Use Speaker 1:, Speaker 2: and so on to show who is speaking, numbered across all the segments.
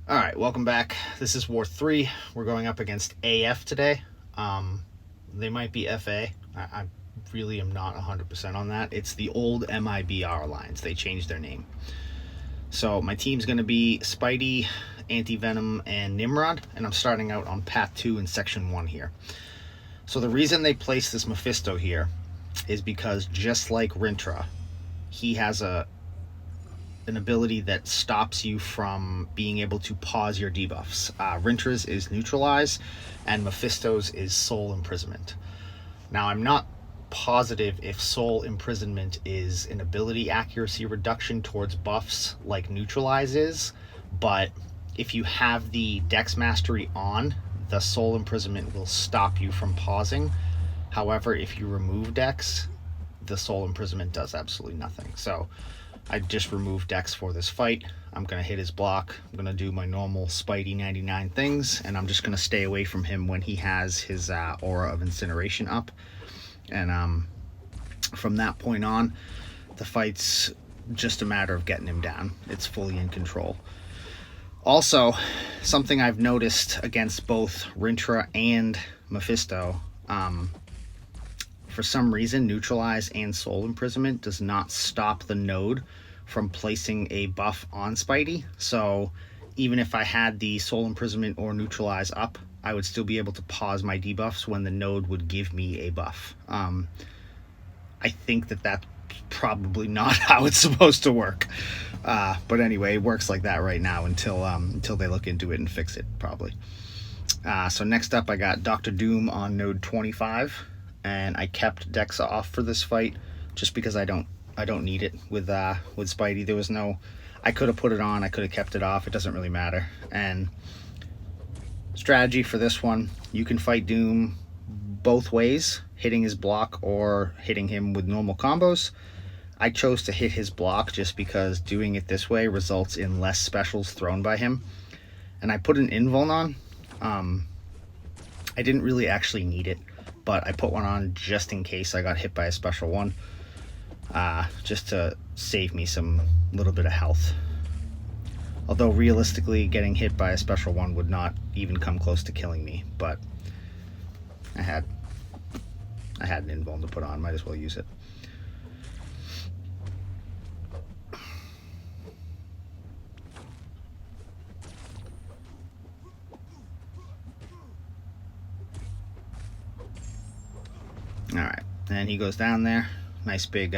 Speaker 1: Alright, welcome back. This is War 3. We're going up against AF today. They might be FA. I really am not 100% on that. It's the old MIBR Alliance. They changed their name. So my team's going to be Spidey, Anti-Venom, and Nimrod, and I'm starting out on Path 2 in Section 1 here. So the reason they placed this Mephisto here is because just like Rintra, he has an ability that stops you from being able to pause your debuffs. Rintra's is Neutralize, and Mephisto's is Soul Imprisonment. Now, I'm not positive if Soul Imprisonment is an ability accuracy reduction towards buffs like Neutralize is, but if you have the Dex Mastery on, the Soul Imprisonment will stop you from pausing. However, if you remove Dex, the Soul Imprisonment does absolutely nothing. So I just removed Dex for this fight. I'm going to hit his block. I'm going to do my normal Spidey 99 things, and I'm just going to stay away from him when he has his Aura of Incineration up. And from that point on, the fight's just a matter of getting him down. It's fully in control. Also, something I've noticed against both Rintra and Mephisto, for some reason, Neutralize and Soul Imprisonment does not stop the node from placing a buff on Spidey. So even if I had the Soul Imprisonment or Neutralize up, I would still be able to pause my debuffs when the node would give me a buff. I think that that's probably not how it's supposed to work. But anyway, it works like that right now until they look into it and fix it, probably. So next up, I got Dr. Doom on node 25. And I kept Dex off for this fight just because I don't need it with Spidey. There was no, I could have put it on, I could have kept it off. It doesn't really matter. And strategy for this one, you can fight Doom both ways, hitting his block or hitting him with normal combos. I chose to hit his block just because doing it this way results in less specials thrown by him. And I put an invuln on. I didn't really actually need it, but I put one on just in case I got hit by a special one, just to save me some little bit of health. Although realistically, getting hit by a special one would not even come close to killing me, but I had an invuln to put on, might as well use it. Alright, and he goes down there. Nice big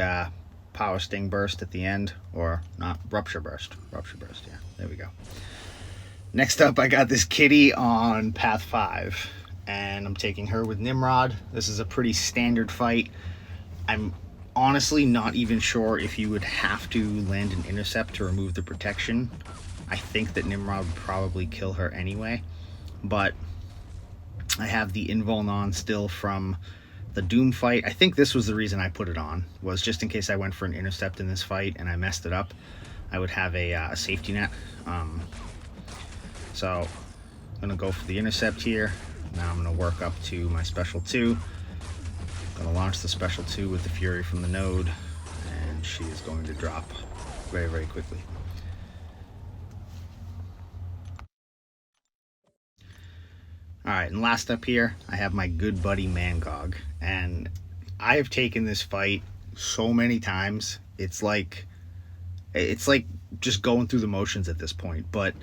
Speaker 1: power sting burst at the end. Or not, rupture burst. Rupture burst, yeah. There we go. Next up, I got this Kitty on Path 5. And I'm taking her with Nimrod. This is a pretty standard fight. I'm honestly not even sure if you would have to land an intercept to remove the protection. I think that Nimrod would probably kill her anyway. But I have the invuln on still from the Doom fight. I think this was the reason I put it on, was just in case I went for an intercept in this fight and I messed it up, I would have a safety net. So I'm going to go for the intercept here. Now I'm going to work up to my special 2. I'm going to launch the special 2 with the Fury from the node, and she is going to drop very, very quickly. Alright, and last up here, I have my good buddy Mangog. And I have taken this fight so many times, it's like just going through the motions at this point. But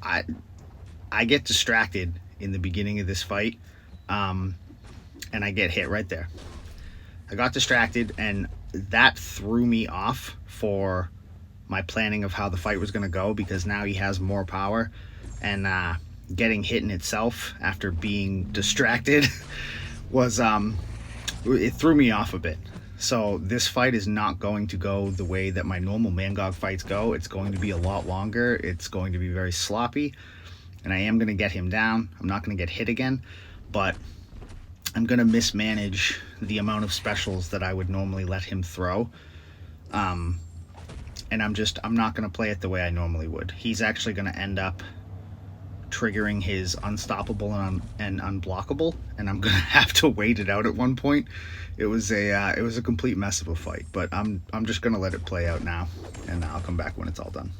Speaker 1: I get distracted in the beginning of this fight, and I get hit right there. I got distracted, and that threw me off for my planning of how the fight was going to go, because now he has more power, and getting hit in itself after being distracted was it threw me off a bit. So this fight is not going to go the way that my normal Mangog fights go. It's going to be a lot longer. It's going to be very sloppy, and I am going to get him down. I'm not going to get hit again, but I'm going to mismanage the amount of specials that I would normally let him throw. And I'm not going to play it the way I normally would. He's actually going to end up triggering his unstoppable and unblockable, and I'm gonna have to wait it out at one point. It was a complete mess of a fight, but I'm just gonna let it play out now, and I'll come back when it's all done.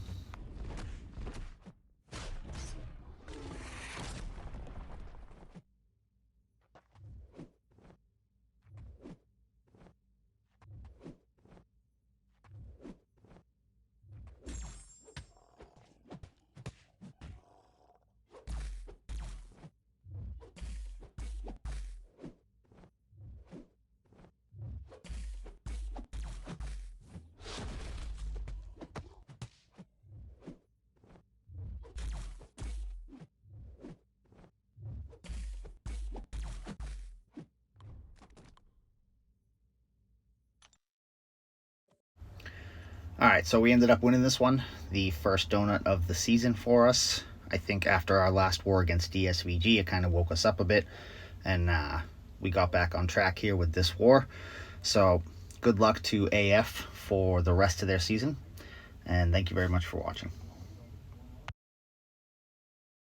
Speaker 1: Alright, so we ended up winning this one. The first donut of the season for us. I think after our last war against DSVG, it kind of woke us up a bit. And we got back on track here with this war. So good luck to AF for the rest of their season. And thank you very much for watching.